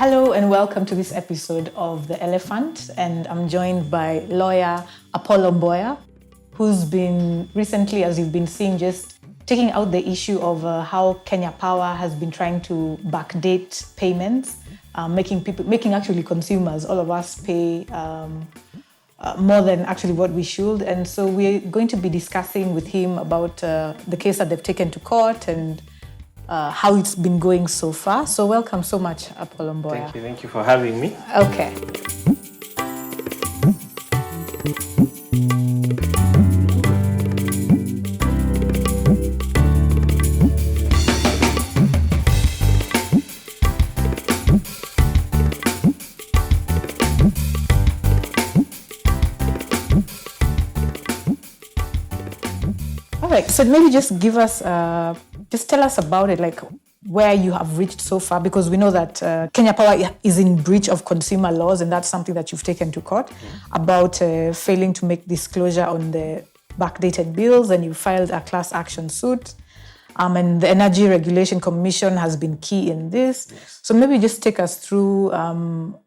Hello and welcome to this episode of The Elephant, and I'm joined by lawyer Apollo Mboya, who's been recently, as you've been seeing, just taking out the issue of how Kenya Power has been trying to backdate payments, making actually consumers, all of us, pay more than actually what we should. And so we're going to be discussing with him about the case that they've taken to court and how it's been going so far. So welcome so much, Apollo Mboya. Thank you for having me. Okay. All right, so maybe just give us, just tell us about it, like where you have reached so far, because we know that Kenya Power is in breach of consumer laws, and that's something that you've taken to court about failing to make disclosure on the backdated bills, and you filed a class action suit. And the Energy Regulation Commission has been key in this. Yes. So maybe just take us through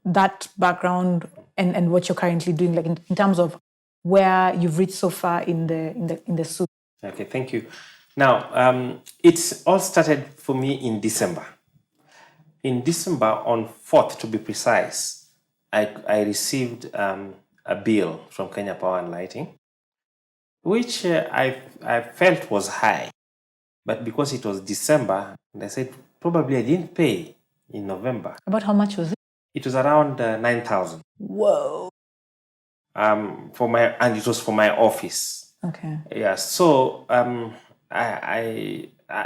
that background and what you're currently doing, like in terms of where you've reached so far in the suit. Okay, thank you. Now, it's all started for me in December. In December, on 4th to be precise, I received a bill from Kenya Power and Lighting, which I felt was high. But because it was December, and I said, probably I didn't pay in November. About how much was it? It was around 9,000. Whoa. And it was for my office. Okay. Yeah, so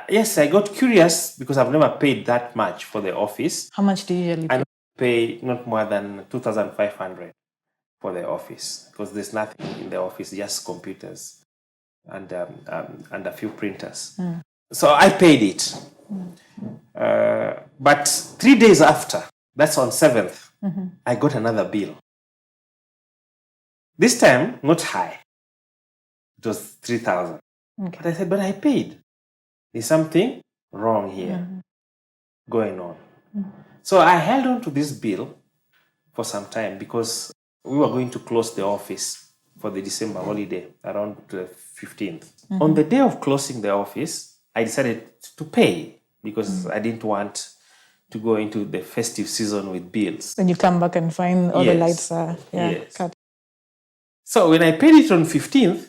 yes, I got curious because I've never paid that much for the office. How much do you usually pay? I pay not more than 2,500 for the office because there's nothing in the office, just computers and a few printers. Mm. So I paid it. But 3 days after, that's on 7th, I got another bill. This time, not high. It was 3,000. Okay. But I said, but I paid. There's something wrong here going on. So I held on to this bill for some time because we were going to close the office for the December holiday around the 15th. On the day of closing the office, I decided to pay because I didn't want to go into the festive season with bills. Then you come back and find all the lights are cut. So when I paid it on 15th,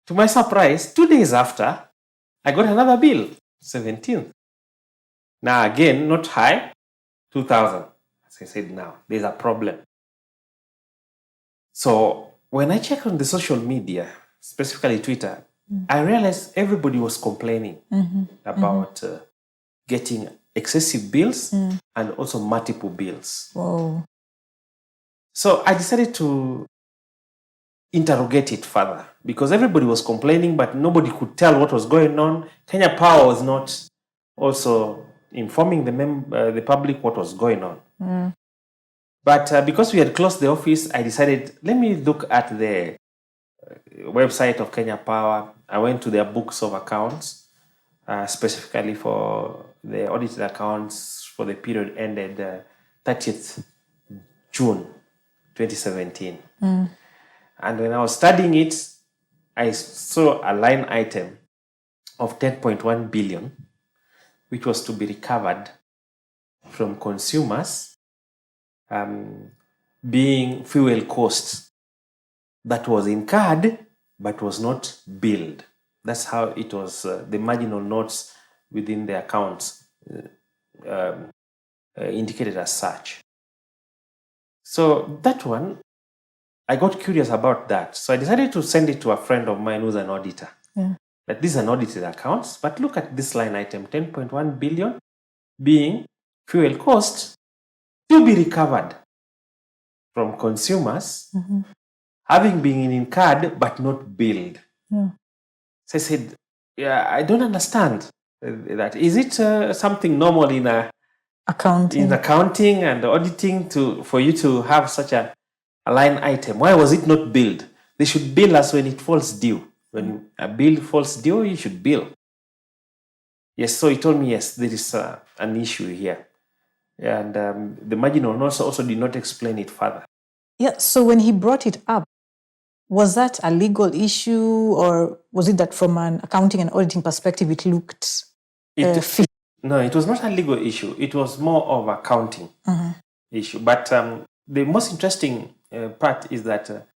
to my surprise, 2 days after, I got another bill, 17th. Now again, not high, 2,000. As I said, now there's a problem. So when I checked on the social media, specifically Twitter, I realized everybody was complaining about getting excessive bills and also multiple bills. Whoa. So I decided to interrogate it further because everybody was complaining, but nobody could tell what was going on. Kenya Power was not also informing the public what was going on. But because we had closed the office, I decided, let me look at the website of Kenya Power. I went to their books of accounts, specifically for the audited accounts for the period ended 30th June 2017. And when I was studying it, I saw a line item of 10.1 billion, which was to be recovered from consumers, being fuel costs that was incurred but was not billed. That's how it was, the marginal notes within the accounts indicated as such. So that one, I got curious about that. So I decided to send it to a friend of mine who's an auditor. That these are audited accounts, but look at this line item, 10.1 billion being fuel costs to be recovered from consumers, having been incurred but not billed. So I said, I don't understand that. Is it something normal in accounting and auditing for you to have such a line item? Why was it not billed? They should bill us when it falls due. When a bill falls due, you should bill. Yes, so he told me, yes, there is an issue here. And the marginal loss also did not explain it further. Yeah. So when he brought it up, was that a legal issue, or was it that from an accounting and auditing perspective, it looked No, it was not a legal issue. It was more of a accounting issue. But the most interesting part is that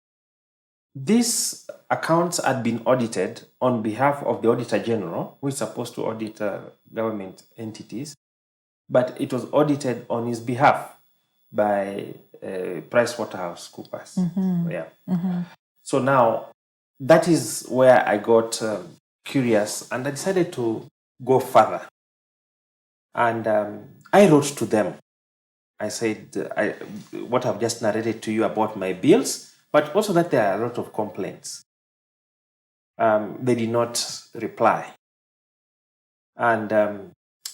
these accounts had been audited on behalf of the Auditor General, who is supposed to audit government entities, but it was audited on his behalf by PricewaterhouseCoopers. Yeah. So now that is where I got curious, and I decided to go further. And I wrote to them. I said, what I've just narrated to you about my bills, but also that there are a lot of complaints. They did not reply. And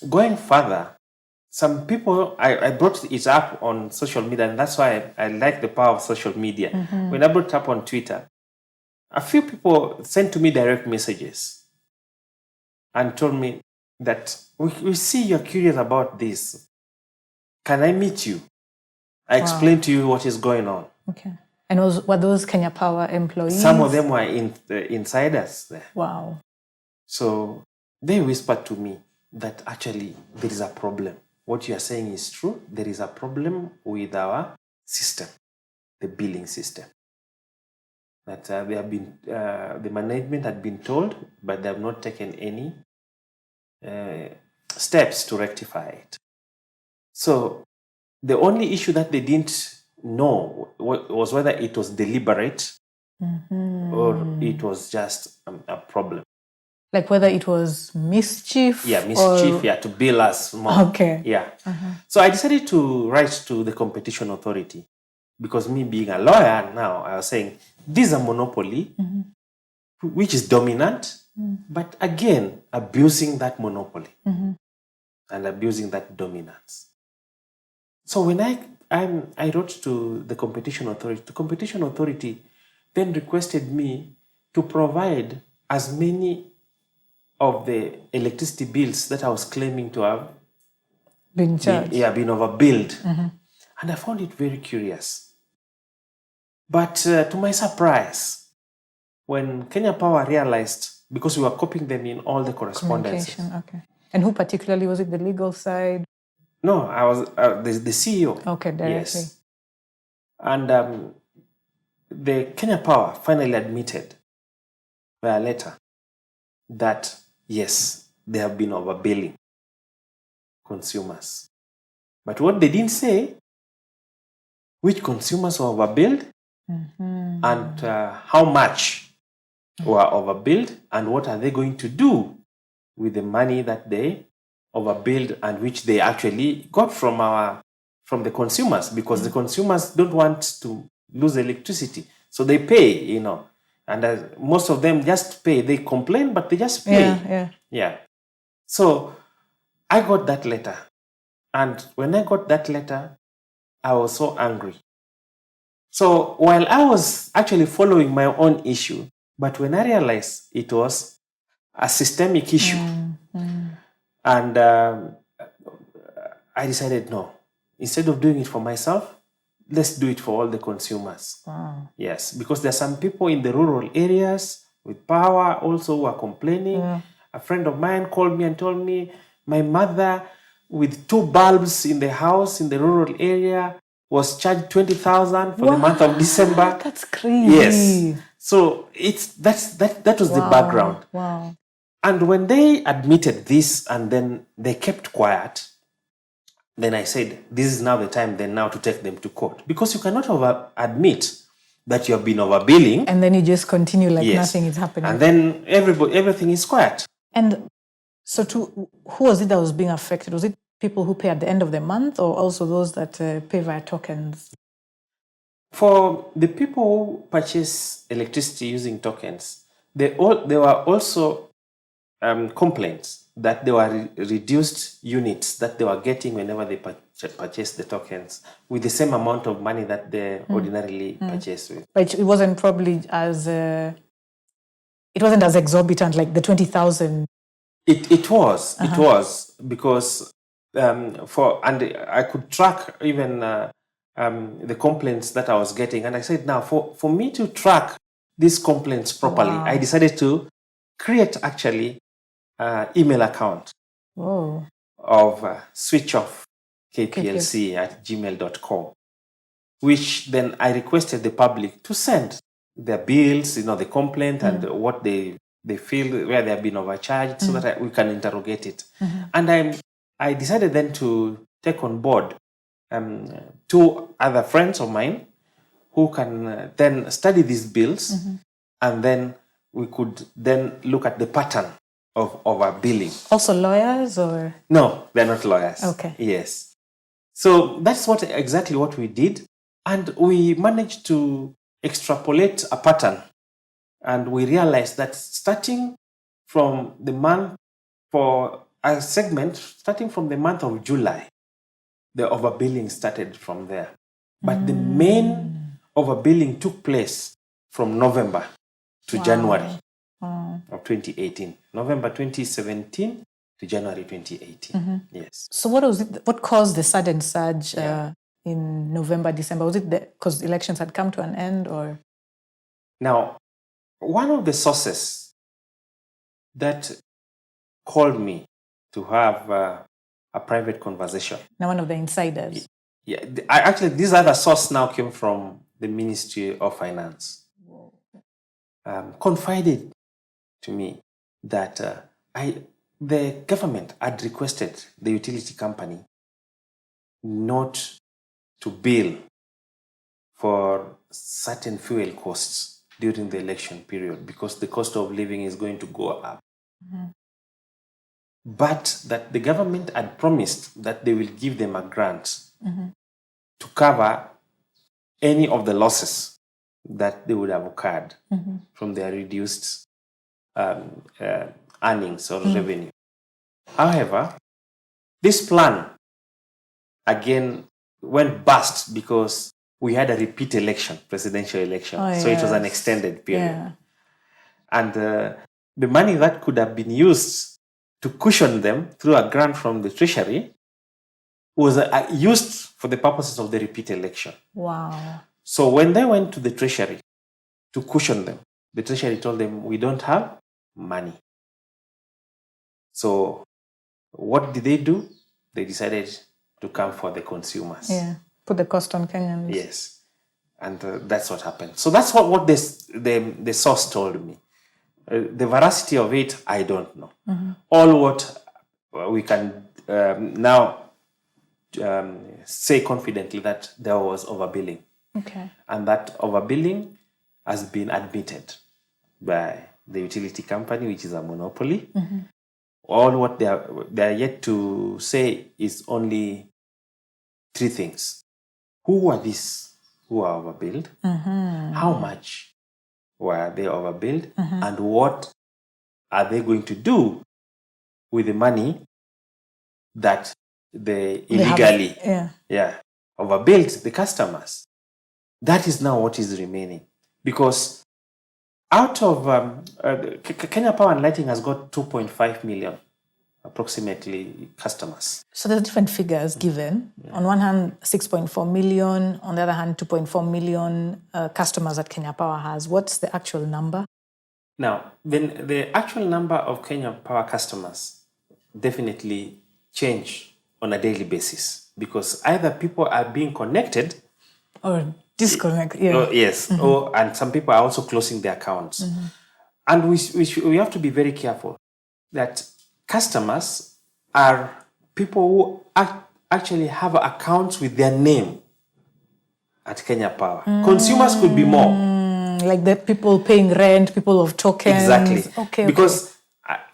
going further, some people, I brought it up on social media, and that's why I like the power of social media. When I brought it up on Twitter, a few people sent to me direct messages and told me that we see you're curious about this. Can I meet you? I explained to you what is going on. Okay. And were those Kenya Power employees? Some of them were insiders there. Wow. So they whispered to me that actually there is a problem. What you are saying is true. There is a problem with our system, the billing system. That they have been, the management had been told, but they have not taken any steps to rectify it. So the only issue that they didn't know was whether it was deliberate or it was just a problem. Like whether it was mischief? Yeah, mischief, to bill us more. Okay. Yeah. So I decided to write to the Competition Authority, because me being a lawyer now, I was saying, this is a monopoly which is dominant, but again, abusing that monopoly and abusing that dominance. So when I wrote to the Competition Authority then requested me to provide as many of the electricity bills that I was claiming to have been charged. Been overbilled. And I found it very curious. But to my surprise, when Kenya Power realized, because we were copying them in all the correspondence. Okay. And who particularly? Was it the legal side? No, I was the CEO. Okay, directly. Yes. And the Kenya Power finally admitted by a letter that, yes, they have been overbilling consumers. But what they didn't say, which consumers were overbilled and how much were overbilled, and what are they going to do with the money that they overbilled and which they actually got from the consumers, because the consumers don't want to lose electricity, so they pay, and most of them just pay. They complain, but they just pay. Yeah. So I got that letter, and when I got that letter, I was so angry. So while I was actually following my own issue, but when I realized it was a systemic issue, and I decided, no, instead of doing it for myself, let's do it for all the consumers. Wow. Yes, because there are some people in the rural areas with power also who are complaining. A friend of mine called me and told me my mother with 2 bulbs in the house in the rural area was charged 20,000 for the month of December. That's crazy. Yes. So that was the background. Wow. And when they admitted this and then they kept quiet, then I said, this is now the time then now to take them to court. Because you cannot admit that you have been overbilling. And then you just continue like nothing is happening. And then everything is quiet. And so who was it that was being affected? Was it people who pay at the end of the month, or also those that pay via tokens? For the people who purchase electricity using tokens, there were also complaints that there were reduced units that they were getting whenever they purchase the tokens with the same amount of money that they ordinarily purchase with. But it wasn't probably as exorbitant like the 20,000. It was because and I could track even the complaints that I was getting. And I said, now for me to track these complaints properly, Wow. I decided to create actually email account Whoa. of switch off kplc at gmail.com, which then I requested the public to send their bills, the complaint and what they feel where they have been overcharged, so that we can interrogate it. And I decided then to take on board two other friends of mine who can then study these bills, and then we could then look at the pattern of overbilling. Also lawyers or? No, they're not lawyers. Okay. Yes. So that's exactly what we did. And we managed to extrapolate a pattern. And we realized that starting from the month, for a segment, starting from the month of July, the overbilling started from there. But the main overbilling took place from November to January of 2018. November 2017 to January 2018. Yes. So what was it? What caused the sudden surge in November, December? Was it because elections had come to an end, or? Now, one of the sources that called me to have a private conversation. Now, one of the insiders. Yeah, actually, this other source now came from the Ministry of Finance. Confided to me that the government had requested the utility company not to bill for certain fuel costs during the election period because the cost of living is going to go up. But that the government had promised that they will give them a grant to cover any of the losses that they would have occurred from their reduced earnings or revenue. However, this plan again went bust because we had a repeat election, presidential election. So it was an extended period. Yeah. And the money that could have been used to cushion them through a grant from the Treasury was used for the purposes of the repeat election. Wow. So when they went to the Treasury to cushion them, the Treasury told them, we don't have money. So what did they do? They decided to come for the consumers. Yeah, put the cost on Kenyans. Yes. And that's what happened. So that's what the source told me. The veracity of it, I don't know. All what we can now say confidently that there was overbilling. Okay. And that overbilling has been admitted by the utility company, which is a monopoly. All what they are yet to say is only three things. Who are these who are overbilled? How much were they overbilled? And what are they going to do with the money that they illegally overbilled the customers? That is now what is remaining. Because out of Kenya Power and Lighting has got 2.5 million approximately customers. So there's different figures given. On one hand, 6.4 million. On the other hand, 2.4 million customers that Kenya Power has. What's the actual number? Now, the actual number of Kenya Power customers definitely change on a daily basis because either people are being connected or disconnected. Yes, and some people are also closing their accounts. And we have to be very careful that customers are people who actually have accounts with their name at Kenya Power. Consumers could be more. Like the people paying rent, people of tokens. Exactly. Okay. Because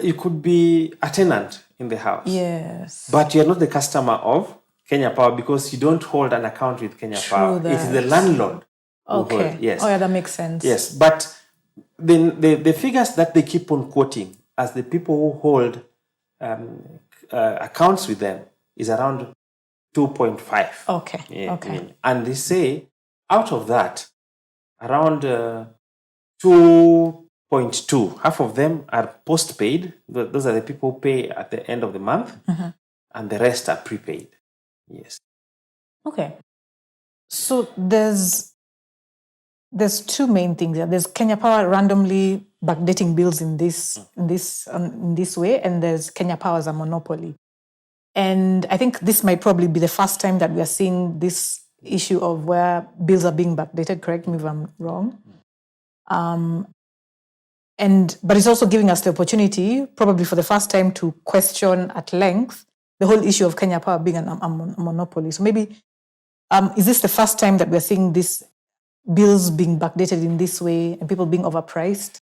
you could be a tenant in the house. Yes. But you're not the customer of Kenya Power because you don't hold an account with Kenya Power. It is the landlord who holds. Yes. Oh, yeah, that makes sense. Yes. But the figures that they keep on quoting as the people who hold accounts with them is around 2.5. Okay. Yeah, Okay. and they say out of that, around 2.2, half of them are postpaid. Those are the people who pay at the end of the month. and the rest are prepaid. Yes. Okay. So there's two main things here. There's Kenya Power randomly backdating bills in this way, and there's Kenya Power as a monopoly. And I think this might probably be the first time that we are seeing this issue of where bills are being backdated. Correct me if I'm wrong. But it's also giving us the opportunity, probably for the first time, to question at length the whole issue of Kenya Power being a monopoly. So maybe, is this the first time that we're seeing these bills being backdated in this way and people being overpriced?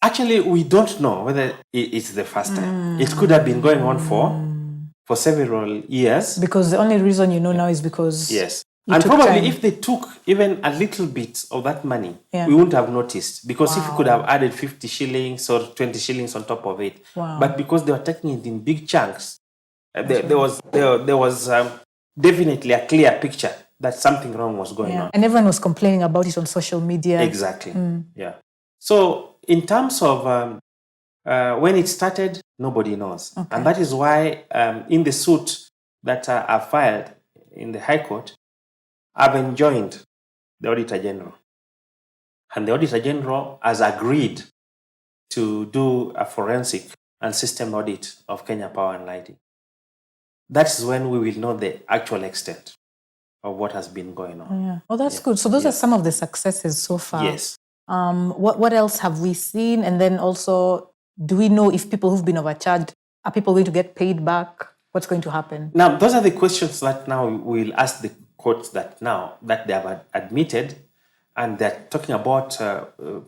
Actually, we don't know whether it's the first time. It could have been going on for several years. Because the only reason you know now is because yes. And probably if they took even a little bit of that money, we wouldn't have noticed. Because if you could have added 50 shillings or 20 shillings on top of it. But because they were taking it in big chunks, there was definitely a clear picture that something wrong was going on. And everyone was complaining about it on social media. Exactly. Yeah. So in terms of when it started, nobody knows. Okay. And that is why in the suit that I filed in the High Court, I've enjoined the Auditor General. And the Auditor General has agreed to do a forensic and system audit of Kenya Power and Lighting. That's when we will know the actual extent of what has been going on. Yeah. Oh, that's good. So those are some of the successes so far. Yes. What else have we seen? And then also, do we know if people who've been overcharged, are people going to get paid back? What's going to happen? Now, those are the questions that now we'll ask the courts that they have admitted, and they're talking about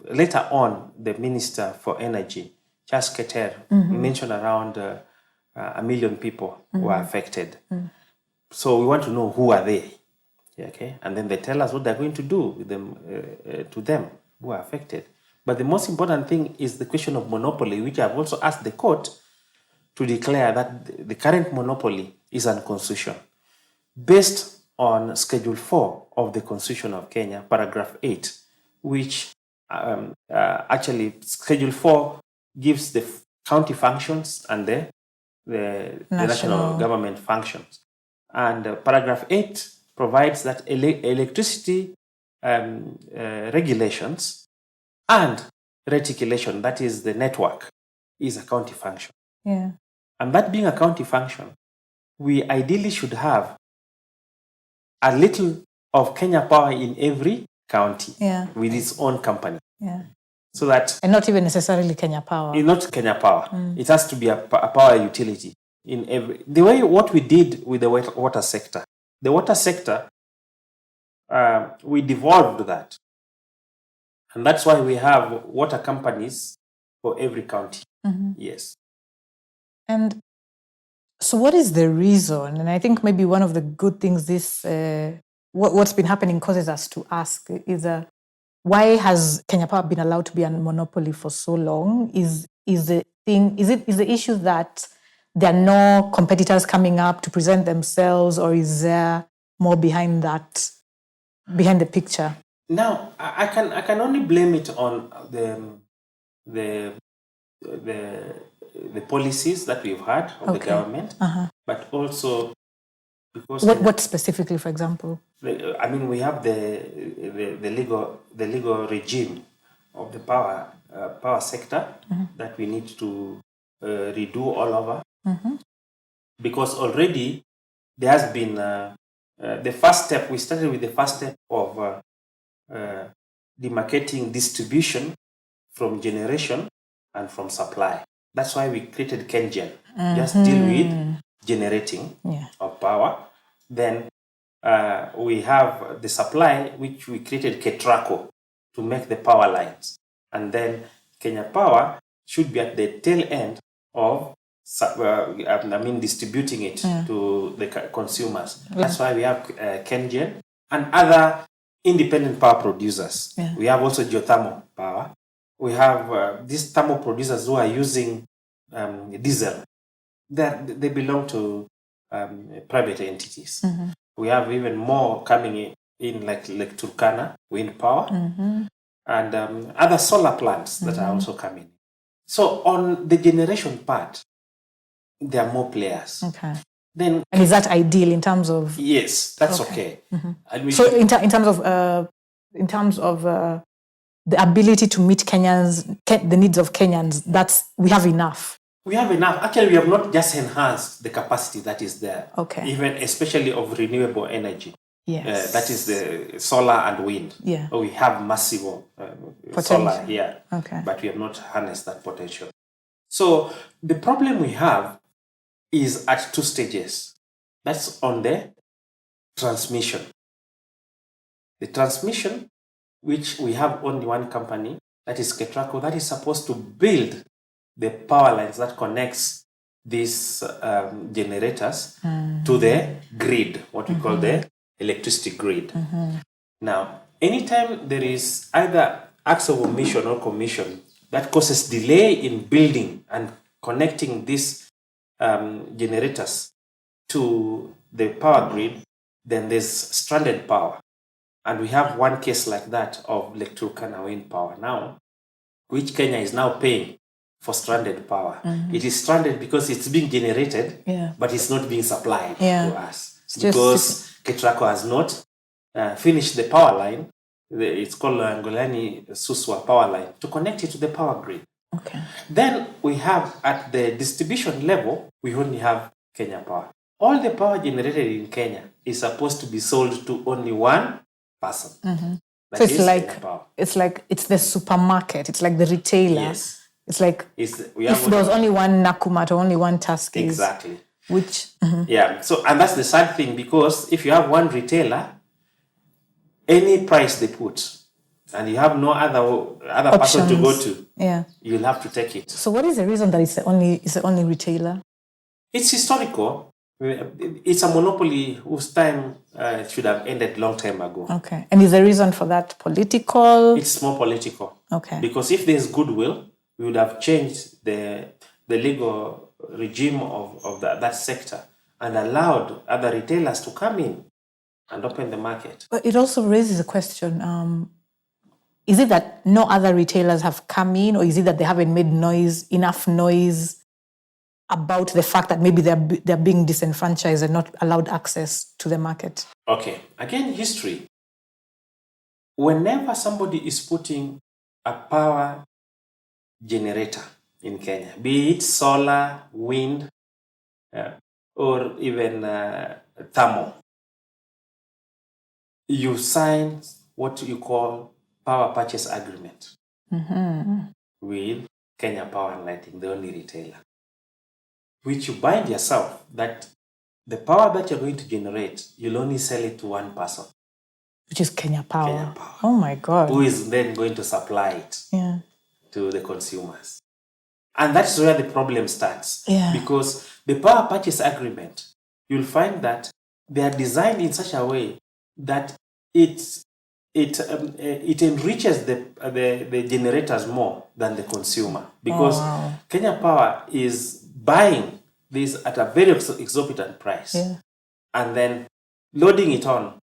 later on the Minister for Energy, Charles Keter, mentioned around 1 million people were affected. So we want to know who are they, okay? And then they tell us what they're going to do with them, to them who are affected. But the most important thing is the question of monopoly, which I've also asked the court to declare that the current monopoly is unconstitutional, based on Schedule 4 of the Constitution of Kenya, Paragraph 8, which actually Schedule 4 gives the county functions and the national government functions. And Paragraph 8 provides that electricity regulations and reticulation, that is the network, is a county function. Yeah. And that being a county function, we ideally should have a little of Kenya Power in every county with its own company. Yeah. So that... And not even necessarily Kenya Power. Not Kenya Power. It has to be a power utility in every... The way what we did with the water sector. The water sector, we devolved that. And that's why we have water companies for every county. Yes. And so what is the reason? And I think maybe one of the good things what's been happening causes us to ask is why has Kenya Power been allowed to be a monopoly for so long? Is the issue that there are no competitors coming up to present themselves, or is there more behind the picture? Now, I can only blame it on the policies that we've had of the government, but also because... What specifically, for example? I mean, we have the legal regime of the power sector that we need to redo all over, because already there has been the first step. We started with the first step of demarcating distribution from generation and from supply. That's why we created KenGen, just deal with generating of power. Then we have the supply, which we created KETRACO to make the power lines. And then Kenya Power should be at the tail end of distributing it to the consumers. That's why we have KenGen and other independent power producers. We have also geothermal power. We have these thermal producers who are using diesel. They belong to private entities. We have even more coming in like Turkana, wind power, and other solar plants that are also coming. So on the generation part, there are more players. Okay. then And is that ideal in terms of? yes, that's okay. And we So should- in terms of the ability to meet the needs of Kenyans, we have enough. we have enough. Actually, we have not just enhanced the capacity that is there. Okay. Even especially of renewable energy. Yes. That is the solar and wind. Yeah. We have massive Potential. solar here, Okay. but we have not harnessed that potential. So the problem we have is at two stages. That's on the transmission. The transmission, which we have only one company, that is Ketraco, that is supposed to build the power lines that connects these generators to the grid, what we call the electricity grid. Now, anytime there is either acts of omission or commission that causes delay in building and connecting these generators to the power grid, then there's stranded power. And we have one case like that of Lake Turkana wind power now, which Kenya is now paying for stranded power. It is stranded because it's being generated, but it's not being supplied to us. Because Ketraco has not finished the power line. It's called Angolani Suswa power line to connect it to the power grid. Okay. Then we have at the distribution level, we only have Kenya Power. All the power generated in Kenya is supposed to be sold to only one person. So it's the supermarket. It's like the retailer. Yes. It's like if there was only one Nakumat or only one Tuskys. Exactly. Which yeah. So and that's the sad thing, because if you have one retailer, any price they put, and you have no other person to go to, you'll have to take it. So what is the reason that it's the only retailer? It's historical. It's a monopoly whose time should have ended long time ago. Okay. And is the reason for that political? It's more political. Okay. Because if there's goodwill, we would have changed the legal regime of that sector and allowed other retailers to come in and open the market. But it also raises a question. Is it that no other retailers have come in, or is it that they haven't made enough noise about the fact that maybe they're being disenfranchised and not allowed access to the market? Okay. Again, history. Whenever somebody is putting a power generator in Kenya, be it solar, wind, or even thermal, you sign what you call power purchase agreement with Kenya Power and Lighting, the only retailer, which you bind yourself that the power that you're going to generate, you'll only sell it to one person. Which is Kenya Power. Kenya Power. Oh my God. Who is then going to supply it to the consumers. And that's where the problem starts. Yeah. Because the power purchase agreement, you'll find that they are designed in such a way that it enriches the generators more than the consumer. Because Kenya Power is buying this at a very exorbitant price and then loading it on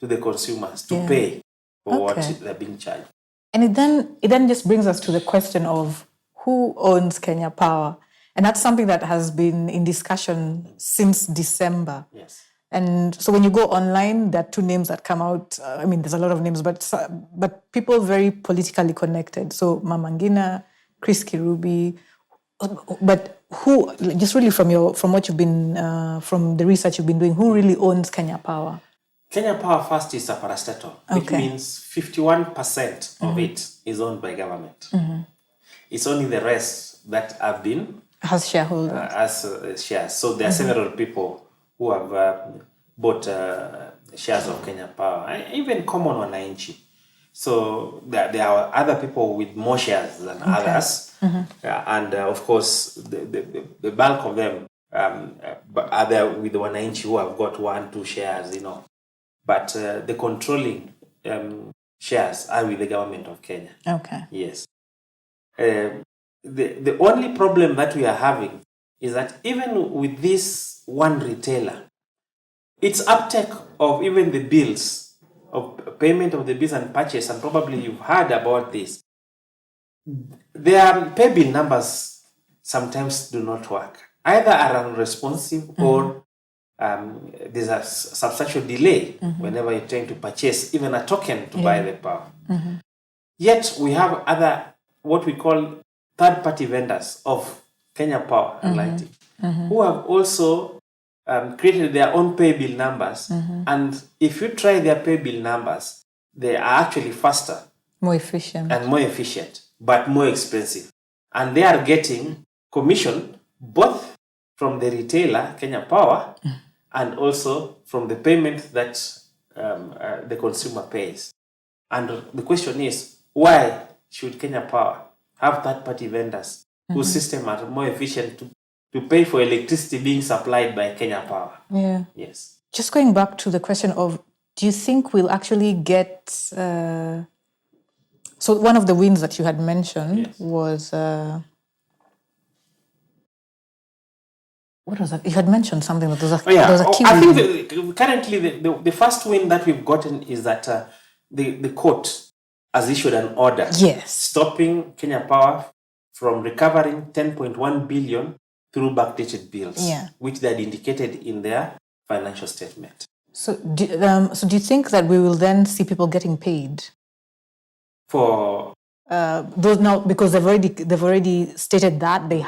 to the consumers to pay for what they're being charged. And it then just brings us to the question of who owns Kenya Power. And that's something that has been in discussion since December. Yes. And so when you go online, there are two names that come out. I mean, there's a lot of names, but people very politically connected. So Mama Ngina, Chris Kirubi. But who, just really from what you've been, from the research you've been doing, who really owns Kenya Power? Kenya Power first is a parastatal, which means 51% of it is owned by government. It's only the rest that have been as shareholders, as shares. So there are several people who have bought shares of Kenya Power, even common wananchi. So there are other people with more shares than others, and of course the bulk of them are there with the wananchi who have got 1-2 shares, But the controlling shares are with the government of Kenya. Okay. Yes. The only problem that we are having is that even with this one retailer, its uptake of even the bills, of payment of the bills and purchase, and probably you've heard about this, their pay bill numbers sometimes do not work. Either are unresponsive or there's a substantial delay whenever you're trying to purchase even a token to buy the power. Yet we have other, what we call third-party vendors of Kenya Power and Lighting, who have also created their own pay bill numbers. And if you try their pay bill numbers, they are actually faster, more efficient, but more expensive. And they are getting commission both from the retailer, Kenya Power, and also from the payment that the consumer pays. And the question is, why should Kenya Power have third-party vendors whose system are more efficient to pay for electricity being supplied by Kenya Power? Yeah. Yes. Just going back to the question of, do you think we'll actually get... so one of the wins that you had mentioned was... what was that? You had mentioned something that there was a key I win. think currently the first win that we've gotten is that the court has issued an order stopping Kenya Power from recovering 10.1 billion through backdated bills, which they had indicated in their financial statement. So do you think that we will then see people getting paid? For those now, because they've already stated that they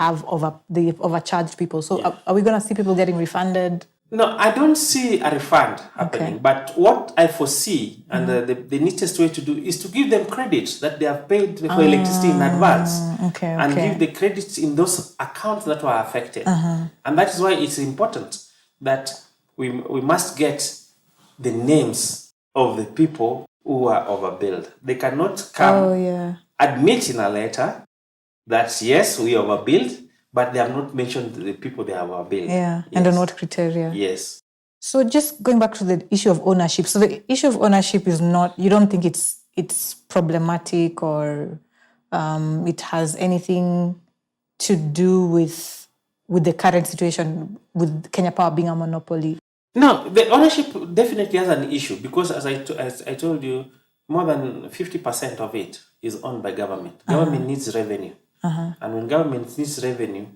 overcharged people. So are we going to see people getting refunded? No, I don't see a refund happening. But what I foresee, and the neatest way to do, is to give them credit that they have paid for electricity in advance. And give the credits in those accounts that were affected. And that is why it's important that we must get the names of the people who are overbilled. They cannot come admit in a letter that, yes, we overbilled, but they have not mentioned the people they have overbilled. And on what criteria. Yes. So just going back to the issue of ownership. So the issue of ownership is not, you don't think it's problematic or it has anything to do with the current situation with Kenya Power being a monopoly? No, the ownership definitely has an issue because as I told you, more than 50% of it is owned by government. Government needs revenue. And when government needs revenue,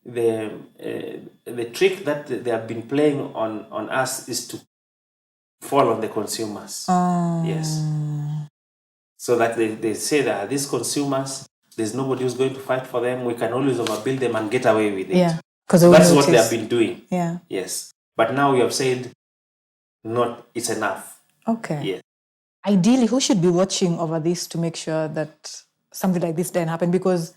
the trick that they have been playing on us is to fall on the consumers. Yes. So that they say that these consumers, there's nobody who's going to fight for them. We can always overbill them and get away with it. That's what they have been doing. Yes. But now we have said, no, it's enough. Yes. Ideally, who should be watching over this to make sure that something like this didn't happen? Because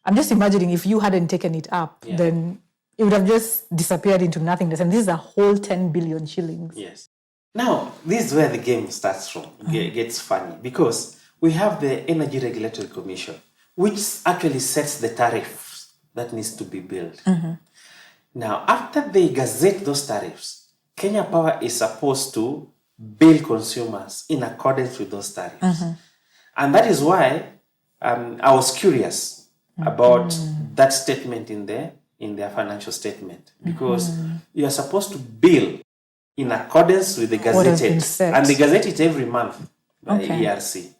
I'm just imagining if you hadn't taken it up, then it would have just disappeared into nothingness. And this is a whole 10 billion shillings. Yes. Now, this is where the game starts from. It gets funny because we have the Energy Regulatory Commission, which actually sets the tariffs that needs to be billed. Now, after they gazette those tariffs, Kenya Power is supposed to bill consumers in accordance with those tariffs. And that is why I was curious about that statement in their financial statement, because you are supposed to bill in accordance with the gazetted, and they gazette it every month by ERC.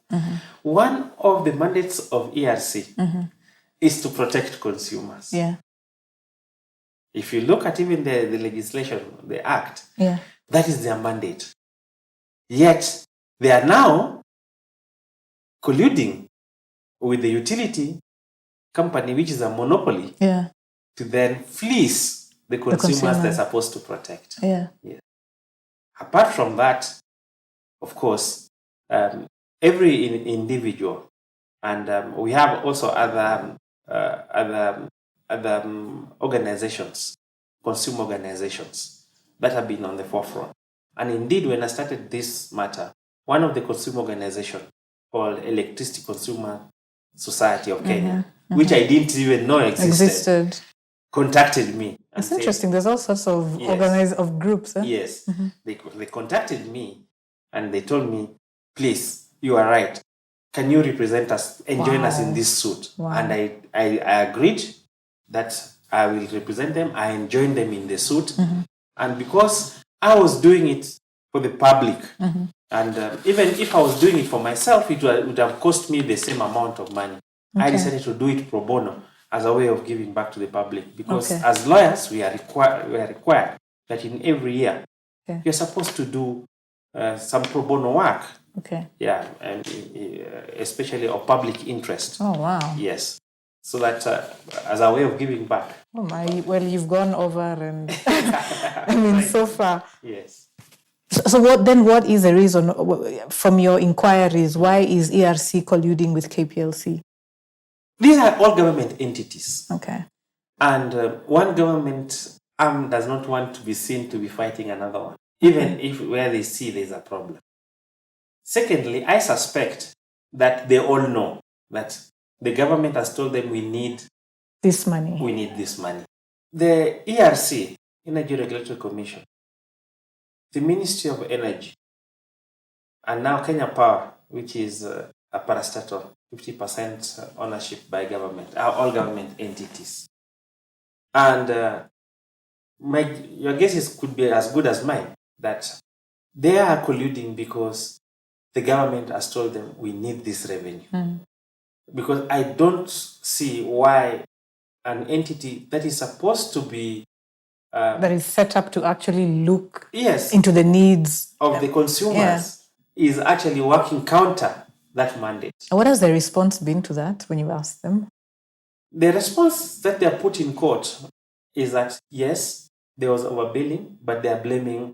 One of the mandates of ERC is to protect consumers. If you look at even the legislation, the act, that is their mandate. Yet, they are now colluding with the utility company, which is a monopoly, to then fleece the consumers they're supposed to protect. Apart from that, of course, every individual, and we have also other organizations, consumer organizations, that have been on the forefront. And indeed, when I started this matter, one of the consumer organizations called Electricity Consumer Society of Kenya, which I didn't even know existed, contacted me. It's interesting. There's all sorts of of groups. Yes. They contacted me and they told me, please, you are right. Can you represent us and join us in this suit? And I agreed that I will represent them. I joined them in the suit. And because I was doing it for the public, and even if I was doing it for myself, it would have cost me the same amount of money. I decided to do it pro bono as a way of giving back to the public, because as lawyers, we are required that in every year, Okay. you're supposed to do some pro bono work. Okay. Yeah, and especially of public interest. Oh, wow. Yes. So that as a way of giving back. Oh, my. Well, you've gone over and I mean, so far. Yes. So what is the reason from your inquiries? Why is ERC colluding with KPLC? These are all government entities. Okay. And one government arm does not want to be seen to be fighting another one, even if where they see there's a problem. Secondly, I suspect that they all know that the government has told them we need this money. We need this money. The ERC, Energy Regulatory Commission, the Ministry of Energy, and now Kenya Power, which is a parastatal, 50% ownership by government, all government entities. And your guess could be as good as mine, that they are colluding because the government has told them we need this revenue. Because I don't see why an entity that is supposed to be that is set up to actually look yes, into the needs of the consumers is actually working counter that mandate. What has the response been to that when you asked them? The response that they are put in court is that yes, there was overbilling, but they are blaming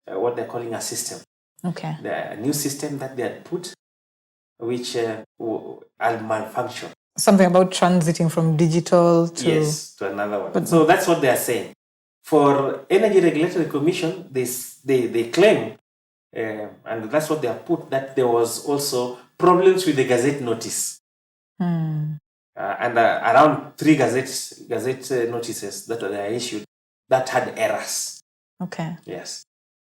what they're calling a system. Okay. The new system that they had put, which will malfunction. Something about transiting from digital to another one. But, so that's what they are saying. For Energy Regulatory Commission, they claim, and that's what they have put, that there was also problems with the Gazette notice. And around 3 Gazette notices that were issued that had errors. Okay. Yes.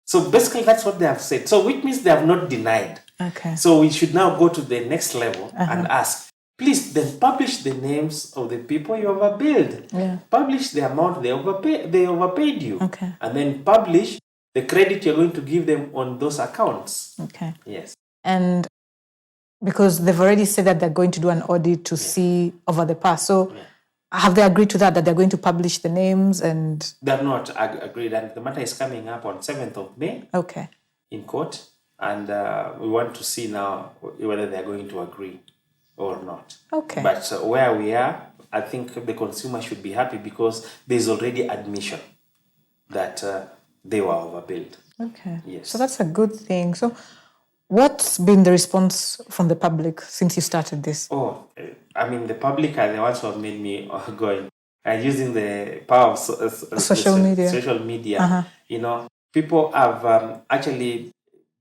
So basically that's what they have said. So which means they have not denied. Okay. So we should now go to the next level and ask, please then publish the names of the people you overbilled. Yeah. Publish the amount they overpaid you. Okay. And then publish the credit you're going to give them on those accounts. Okay. Yes. And because they've already said that they're going to do an audit to see over the past. So have they agreed to that they're going to publish the names and... They have not agreed, and the matter is coming up on 7th of May in court. And we want to see now whether they're going to agree or not. Okay. But where we are, I think the consumer should be happy because there's already admission that they were overbilled. Okay. Yes. So that's a good thing. So what's been the response from the public since you started this? Oh, I mean, the public are the ones who have made me going. And using the power of social media, you know, people have actually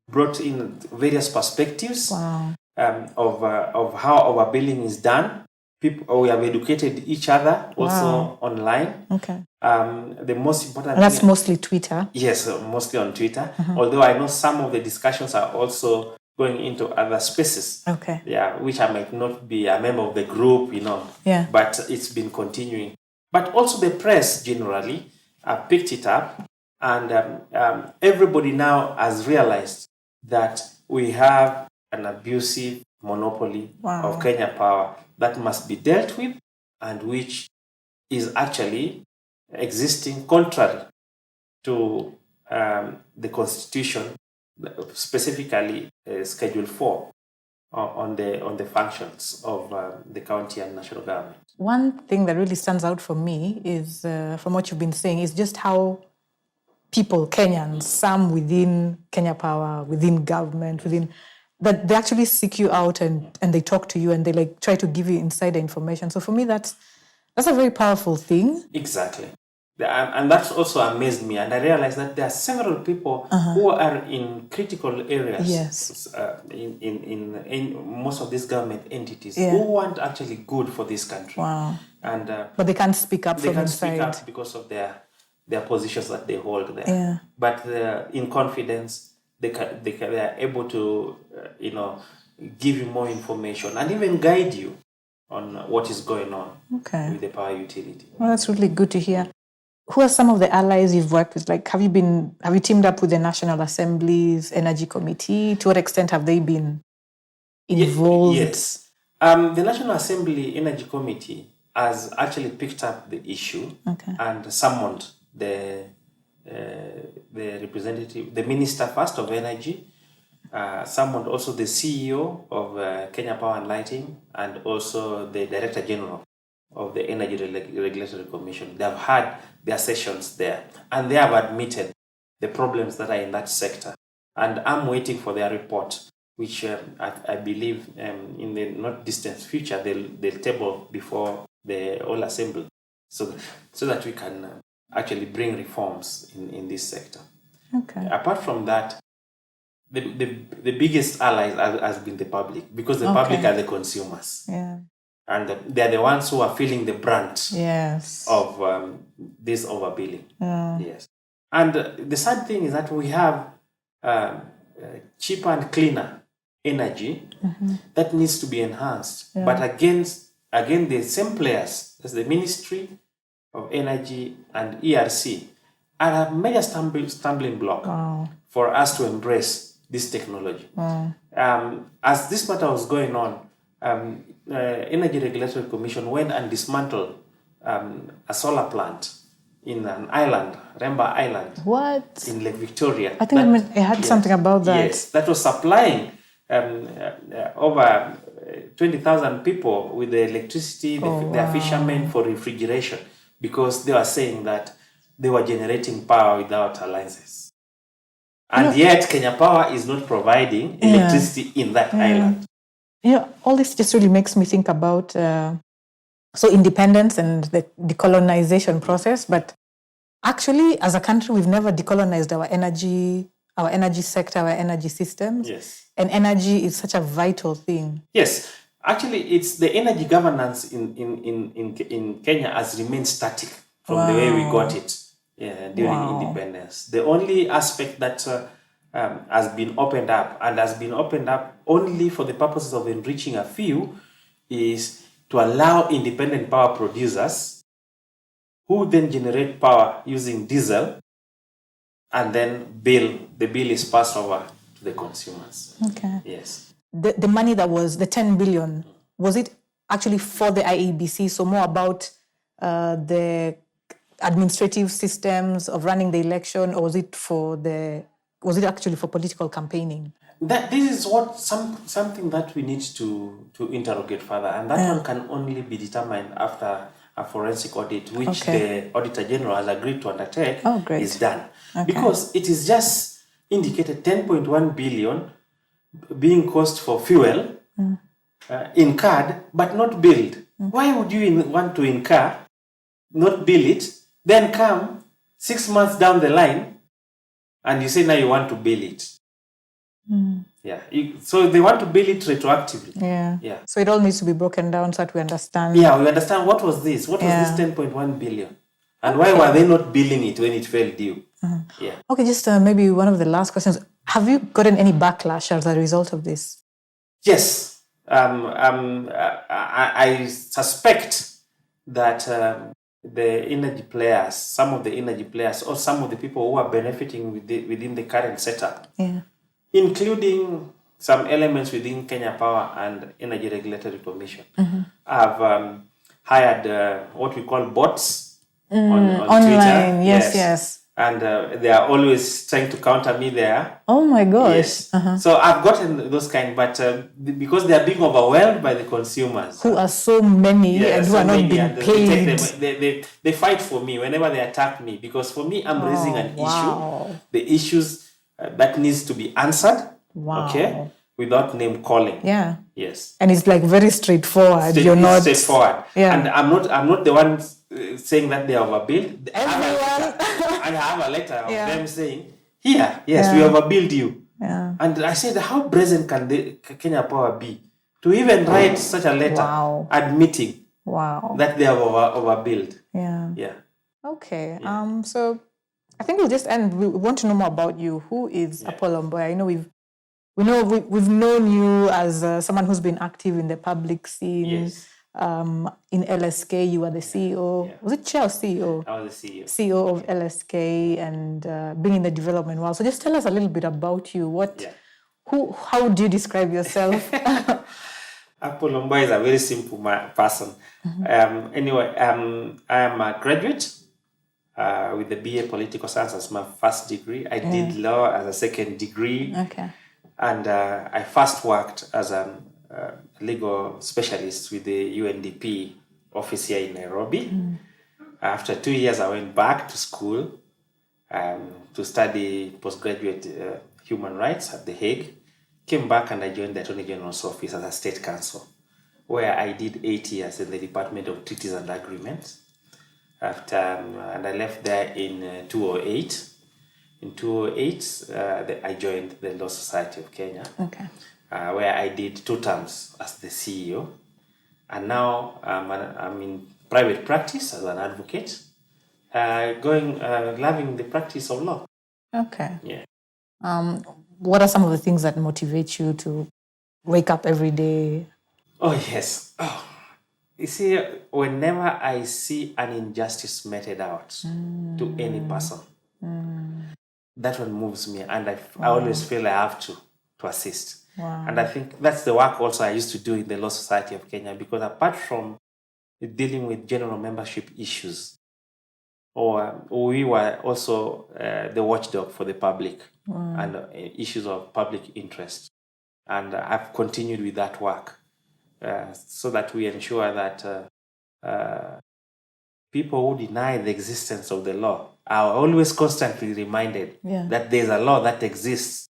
brought in various perspectives of how overbilling is done. We have educated each other also online. Okay. The most important and that's mostly Twitter. Yes, mostly on Twitter. Although I know some of the discussions are also going into other spaces. Okay. Yeah, which I might not be a member of the group, you know. Yeah. But it's been continuing. But also the press generally have picked it up, and everybody now has realized that we have an abusive monopoly of Kenya Power that must be dealt with, and which is actually existing contrary to the Constitution, specifically Schedule 4 on the functions of the county and national government. One thing that really stands out for me is, from what you've been saying, is just how people, Kenyans, some within Kenya Power, within government, that they actually seek you out and they talk to you and they like try to give you insider information. So for me, that's a very powerful thing. Exactly. And that's also amazed me. And I realized that there are several people who are in critical areas. Yes. In most of these government entities who want actually good for this country. Wow. And but they can't speak up from inside. They can't speak up because of their positions that they hold there. Yeah. But in confidence, they are able to give you more information and even guide you on what is going on with the power utility. Well, that's really good to hear. Who are some of the allies you've worked with? Like, have you teamed up with the National Assembly's Energy Committee? To what extent have they been involved? Yes. The National Assembly Energy Committee has actually picked up the issue and summoned the representative, the Minister first of Energy, summoned also the CEO of Kenya Power and Lighting, and also the Director General of the Energy Regulatory Commission. They have had their sessions there, and they have admitted the problems that are in that sector. And I'm waiting for their report, which I believe in the not distant future they'll table before the whole assembly, so that we can actually bring reforms in this sector. Okay. Apart from that, the biggest allies has been the public, because the public are the consumers. Yeah. And they're the ones who are feeling the brunt of this overbilling. Yes. And the sad thing is that we have cheaper and cleaner energy that needs to be enhanced. But again, the same players as the Ministry of Energy and ERC are a major stumbling block for us to embrace this technology. As this matter was going on, Energy Regulatory Commission went and dismantled a solar plant in an island, Remba Island. What? In Lake Victoria. I think I heard something about that. Yes, that was supplying over 20,000 people with the electricity, their fishermen for refrigeration, because they were saying that they were generating power without licenses. And yet Kenya Power is not providing electricity in that island. All this just really makes me think about independence and the decolonization process. But actually, as a country, we've never decolonized our energy sector, our energy systems. Yes. And energy is such a vital thing. Yes. Actually, it's the energy governance in Kenya has remained static from the way we got it during independence. The only aspect that has been opened up, and has been opened up only for the purposes of enriching a few, is to allow independent power producers who then generate power using diesel, and then the bill is passed over to the consumers. Okay. Yes. The money that was the 10 billion, was it actually for the IEBC? So more about the administrative systems of running the election, or was it actually for political campaigning? This is what something that we need to interrogate further, and that one can only be determined after a forensic audit, which the Auditor General has agreed to undertake, is done. Because it is just indicated 10.1 billion being cost for fuel incurred but not billed. Why would you want to incur, not bill it, then come 6 months down the line and you say now you want to bill it? So they want to bill it retroactively. So it all needs to be broken down so that we understand. We understand what was this? What was this 10.1 billion? And why were they not billing it when it fell due? Okay, just maybe one of the last questions. Have you gotten any backlash as a result of this? Yes. I suspect that the energy players, some of the energy players, or some of the people who are benefiting within the current setup, including some elements within Kenya Power and Energy Regulatory Commission, have hired what we call bots on online. Twitter. Yes. And they are always trying to counter me there. Oh my gosh. Yes. So I've gotten those kind, but because they are being overwhelmed by the consumers. Who are so many and who are not being paid. They fight for me whenever they attack me, because for me, I'm raising an issue. The issues that needs to be answered. Okay. Without name calling. Yes. And it's like very straightforward. You're not straightforward. And I'm not the one saying that they are overbilled. Everyone. I have a letter of them saying, here, yes, we overbilled you. And I said, how brazen can Kenya Power be to even write such a letter admitting that they are overbilled? Okay. So I think we'll just end. We want to know more about you. Who is Apollo Mboya? I know we've known you as someone who's been active in the public scene. Yes. In LSK, you were the CEO. Was it chair or CEO? I was the CEO. CEO of LSK, and being in the development world. So just tell us a little bit about you. How do you describe yourself? Apollo Mboya is a very simple person. Anyway, I am a graduate with the BA Political Science as my first degree. I did law as a second degree. Okay. And I first worked as a legal specialist with the UNDP office here in Nairobi. After 2 years, I went back to school to study postgraduate human rights at The Hague. Came back and I joined the Attorney General's office as a state counsel, where I did 8 years in the Department of Treaties and Agreements. And I left there in 2008. In 2008, I joined the Law Society of Kenya, where I did 2 terms as the CEO. And now I'm in private practice as an advocate, loving the practice of law. Okay. Yeah. What are some of the things that motivate you to wake up every day? Oh, yes. Oh. You see, whenever I see an injustice meted out to any person, that one moves me, and I always feel I have to assist. Wow. And I think that's the work also I used to do in the Law Society of Kenya, because apart from dealing with general membership issues, we were also the watchdog for the public and issues of public interest. And I've continued with that work so that we ensure that people who deny the existence of the law are always constantly reminded that there's a law that exists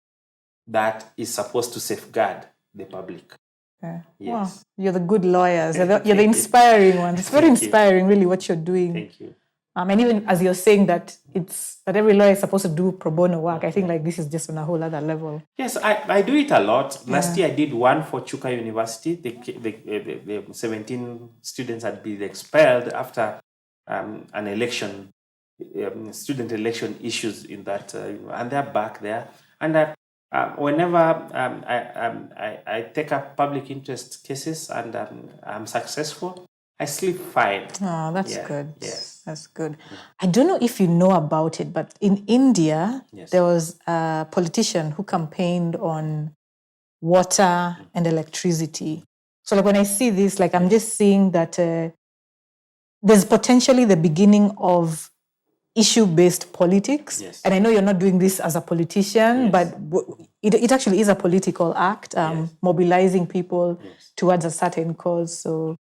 that is supposed to safeguard the public. Okay. Yes. Wow. You're the good lawyers. You're the inspiring ones. It's very inspiring, really, what you're doing. Thank you. And even as you're saying that that every lawyer is supposed to do pro bono work, I think like this is just on a whole other level. Yes, I do it a lot. Last year I did one for Chuka University. The 17 students had been expelled after an election, student election issues in that, and they're back there. And whenever I take up public interest cases and I'm successful, I sleep fine. Oh, that's good. Yes. That's good. I don't know if you know about it, but in India, there was a politician who campaigned on water and electricity. So like when I see this, like I'm just seeing that there's potentially the beginning of issue-based politics. Yes. And I know you're not doing this as a politician, but it actually is a political act, mobilizing people towards a certain cause. So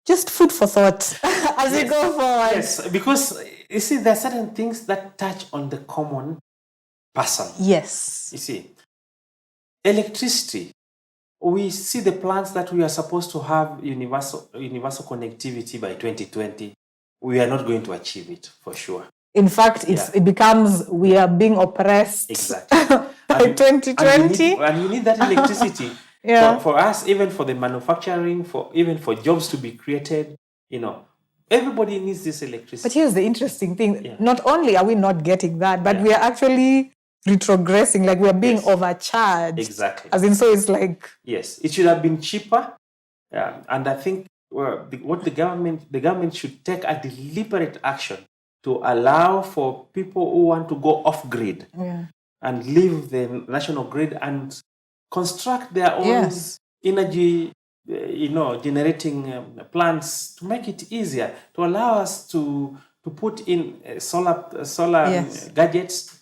just food for thought as we go forward. Yes, because you see, there are certain things that touch on the common person. Yes. You see, electricity, we see the plans that we are supposed to have universal connectivity by 2020. We are not going to achieve it for sure. In fact, it becomes we are being oppressed by 2020. And we need that electricity. For us, even for the manufacturing, even for jobs to be created, everybody needs this electricity. But here's the interesting thing. Not only are we not getting that, but we are actually retrogressing, like we are being overcharged. Exactly. As in, so it's like... Yes, it should have been cheaper. And I think what the government should take a deliberate action to allow for people who want to go off-grid and leave the national grid and construct their own energy, generating plants to make it easier, to allow us to put in solar gadgets,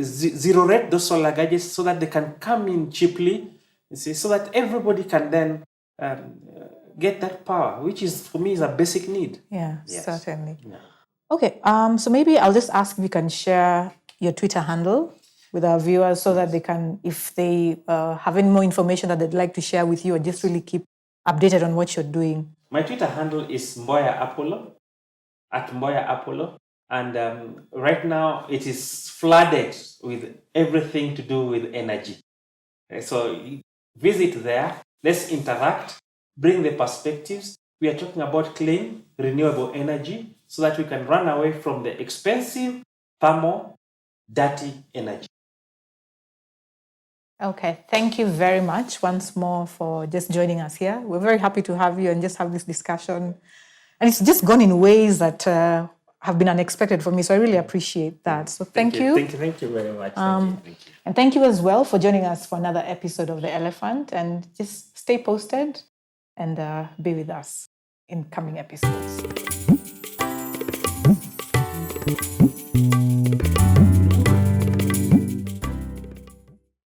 zero rate those solar gadgets so that they can come in cheaply, so that everybody can then get that power, which is, for me, is a basic need. Certainly. Okay, so maybe I'll just ask if you can share your Twitter handle with our viewers so that they can, if they have any more information that they'd like to share with you, or just really keep updated on what you're doing. My Twitter handle is Mboya Apollo, at Mboya Apollo. And right now it is flooded with everything to do with energy. So visit there, let's interact, bring the perspectives. We are talking about clean, renewable energy so that we can run away from the expensive, thermal, dirty energy. Okay, thank you very much once more for just joining us here. We're very happy to have you and just have this discussion. And it's just gone in ways that have been unexpected for me. So I really appreciate that. So thank you. Thank you very much. Thank you. And thank you as well for joining us for another episode of The Elephant. And just stay posted and be with us in coming episodes.